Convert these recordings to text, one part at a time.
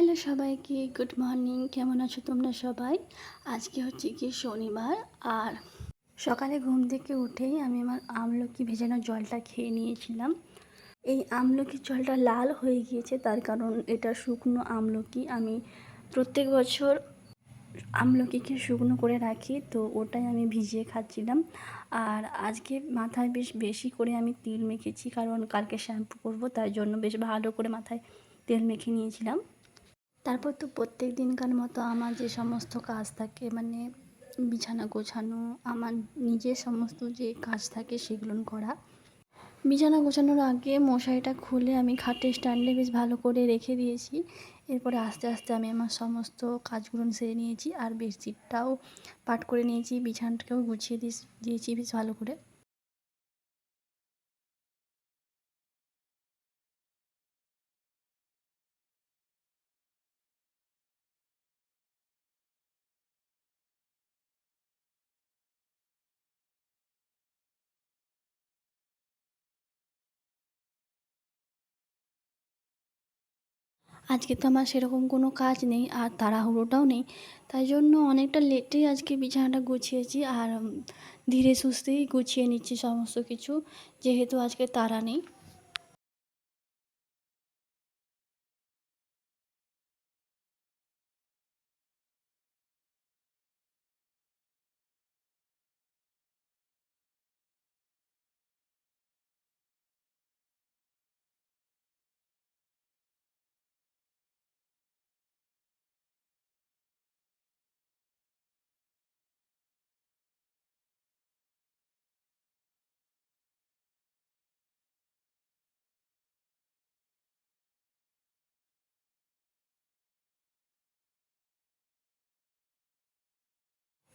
Hello সবাইকে, good morning. কেমন আছো তোমরা সবাই? আজকে হচ্ছে কি শনিবার, আর সকালে ঘুম থেকে উঠেই আমি আমার আমলকি ভেজানো জলটা খেয়ে নিয়েছিলাম। এই আমলকির জলটা লাল হয়ে গিয়েছে, তার কারণ এটা শুকনো আমলকি। আমি প্রত্যেক বছর আমলকিকে শুকনো করে রাখি, তো ওটাই আমি ভিজিয়ে খাচ্ছিলাম। আর আজকে মাথায় বেশ বেশি করে আমি তেল মেখেছি, কারণ কালকে শ্যাম্পু করব, তার জন্য বেশ ভালো করে মাথায় তেল মেখে নিয়েছিলাম। তারপর তো প্রত্যেক দিনকার মতো আমার যে সমস্ত কাজ থাকে, মানে বিছানা গোছানো, আমার নিজের সমস্ত যে কাজ থাকে সেগুলো করা। বিছানা গোছানোর আগে মশারিটা খুলে আমি খাটের স্ট্যান্ডে বেশ ভালো করে রেখে দিয়েছি। এরপরে আস্তে আস্তে আমি আমার সমস্ত কাজগুলো সেরে নিয়েছি, আর বেডশিটটাও পাট করে নিয়েছি, বিছানাটাকেও গুছিয়ে দিয়েছি বেশ ভালো করে। আজকে তো আমার সেরকম কোনো কাজ নেই, আর তাড়াহুড়োটাও নেই, তাই জন্য অনেকটা লেটেই আজকে বিছানাটা গুছিয়েছি। আর ধীরে সুস্থেই গুছিয়ে নিচ্ছি সমস্ত কিছু, যেহেতু আজকে তাড়া নেই।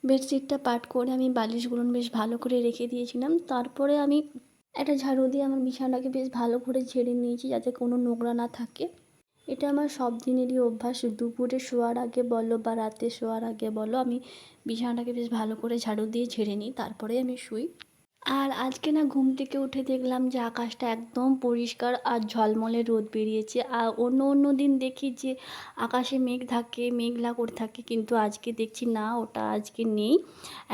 বেডশিটটা পাট করে আমি বালিশগুলো বেশ ভালো করে রেখে দিয়েছিলাম। তারপরে আমি একটা ঝাড়ু দিয়ে আমার বিছানাটাকে বেশ ভালো করে ঝেড়ে নিয়েছি, যাতে কোনো নোংরা না থাকে। এটা আমার সব দিনেরই অভ্যাস। দুপুরে শোয়ার আগে বলো বা রাতে শোয়ার আগে বলো, আমি বিছানাটাকে বেশ ভালো করে ঝাড়ু দিয়ে ঝেড়ে নিই, তারপরে আমি শুই। আর আজকে না ঘুম থেকে উঠে দেখলাম যে আকাশটা একদম পরিষ্কার আর ঝলমলে রোদ বেরিয়েছে। আর অন্য অন্য দিন দেখি যে আকাশে মেঘ থাকে, মেঘলা করে থাকে, কিন্তু আজকে দেখছি না, ওটা আজকে নেই।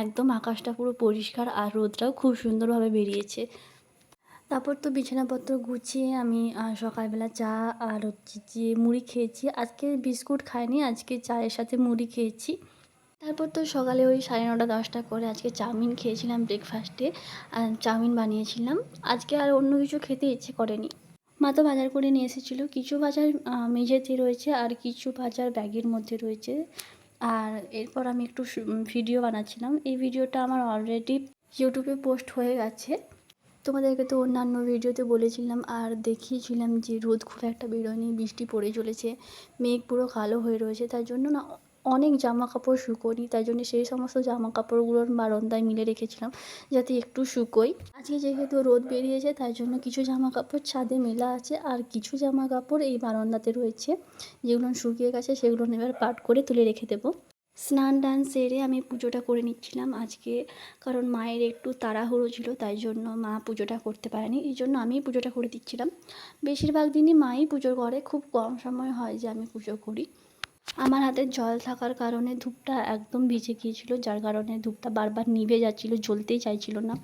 একদম আকাশটা পুরো পরিষ্কার, আর রোদটাও খুব সুন্দরভাবে বেরিয়েছে। তারপর তো বিছানাপত্র গুছিয়ে আমি সকালবেলা চা আর হচ্ছে যে মুড়ি খেয়েছি। আজকে বিস্কুট খাইনি, আজকে চায়ের সাথে মুড়ি খেয়েছি। তারপর তো সকালে ওই 9:30-10টা করে আজকে চাউমিন খেয়েছিলাম ব্রেকফাস্টে। চাউমিন বানিয়েছিলাম। আজকে আর অন্য কিছু খেতে ইচ্ছে করেনি। মা তো বাজার করে নিয়ে এসেছিলো। কিছু বাজার মেঝেতে রয়েছে, আর কিছু বাজার ব্যাগের মধ্যে রয়েছে। আর এরপর আমি একটু ভিডিও বানাচ্ছিলাম। এই ভিডিওটা আমার অলরেডি ইউটিউবে পোস্ট হয়ে গেছে। তোমাদেরকে তো অন্যান্য ভিডিওতে বলেছিলাম আর দেখিয়েছিলাম যে রোদ খুব একটা বেরোয়নি, বৃষ্টি পড়ে চলেছে, মেঘ পুরো কালো হয়ে রয়েছে। তাই জন্য না অনেক জামা কাপড় শুকোনি, তাই জন্য সেই সমস্ত জামা কাপড়গুলোর বারান্দায় মিলে রেখেছিলাম যাতে একটু শুকোই। আজকে যেহেতু রোদ বেরিয়েছে, তাই জন্য কিছু জামা কাপড় ছাদে মেলা আছে, আর কিছু জামা কাপড় এই বারান্দাতে রয়েছে। যেগুলো শুকিয়ে গেছে সেগুলো এবার পাট করে তুলে রেখে দেবো। স্নান টান সেরে আমি পুজোটা করে নিচ্ছিলাম আজকে, কারণ মায়ের একটু তাড়াহুড়ো ছিল, তাই জন্য মা পুজোটা করতে পারেনি, এই জন্য আমিই পুজোটা করে দিচ্ছিলাম। বেশিরভাগ দিনই মাই পুজো করে, খুব কম সময় হয় যে আমি পুজো করি। আমার হাতে জল থাকার কারণে ধূপটা একদম ভিজে গিয়েছিল, যার কারণে ধূপটা বারবার নিভে যাচ্ছিলো, জ্বলতেই চাইছিল না।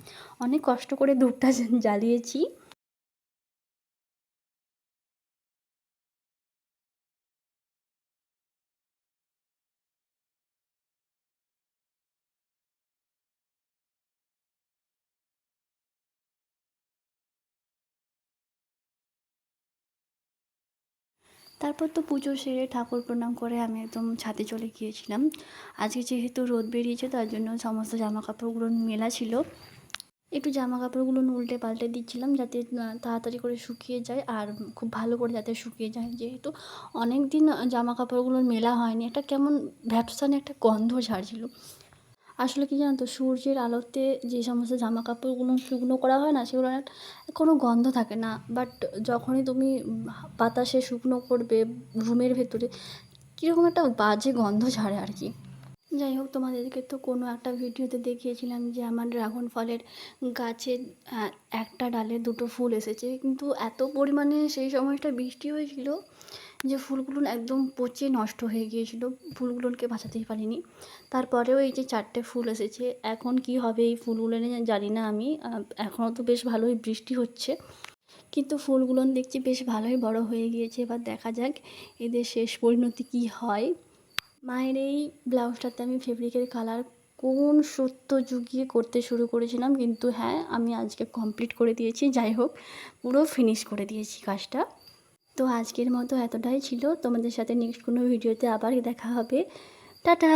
অনেক কষ্ট করে ধূপটা জ্বালিয়েছি। তারপর তো পুজো সেরে ঠাকুর প্রণাম করে আমি একদম ছাদে চলে গিয়েছিলাম। আজকে যেহেতু রোদ বেরিয়েছে, তার জন্য সমস্ত জামা কাপড়গুলো মেলা ছিল। একটু জামা কাপড়গুলো উল্টে পাল্টে দিচ্ছিলাম, যাতে তাড়াতাড়ি করে শুকিয়ে যায়, আর খুব ভালো করে যাতে শুকিয়ে যায়। যেহেতু অনেক দিন জামা কাপড়গুলো মেলা হয়নি, একটা কেমন ভ্যাপসানে একটা গন্ধ ছাড়ছিল। আসলে কি জানো তো, সূর্যের আলোতে যে সমস্ত জামা কাপড়গুলো শুকনো করা হয় না, সেগুলো কোনো গন্ধ থাকে না। বাট যখনই তুমি বাতাসে শুকনো করবে রুমের ভেতরে, কীরকম একটা বাজে গন্ধ ছাড়ে আর কি। যাই হোক, তোমাদেরকে তো কোনো একটা ভিডিওতে দেখিয়েছিলাম যে আমার ড্রাগন ফলের গাছে একটা ডালে দুটো ফুল এসেছে, কিন্তু এত পরিমাণে সেই সময়টা বৃষ্টি হয়েছিল যে ফুলগুলো একদম পচে নষ্ট হয়ে গিয়েছিল, ফুলগুলোকে বাঁচাতেই পারিনি। তারপরেও এই যে 4টে ফুল এসেছে, এখন কি হবে এই ফুলগুলো নিয়ে জানি না আমি। এখনও তো বেশ ভালোই বৃষ্টি হচ্ছে, কিন্তু ফুলগুলো দেখছি বেশ ভালোই বড় হয়ে গিয়েছে। এবার দেখা যাক এদের শেষ পরিণতি কী হয়। মায়ের এই ব্লাউজটাতে আমি ফেব্রিকের কালার কোন সত্য যুগিয়ে করতে শুরু করেছিলাম, কিন্তু হ্যাঁ আমি আজকে কমপ্লিট করে দিয়েছি। যাই হোক, পুরো ফিনিশ করে দিয়েছি কাজটা। তো আজকের মতো এতটাই ছিল, তোমাদের সাথে নেক্সট কোনো ভিডিওতে আবার দেখা হবে। টাটা।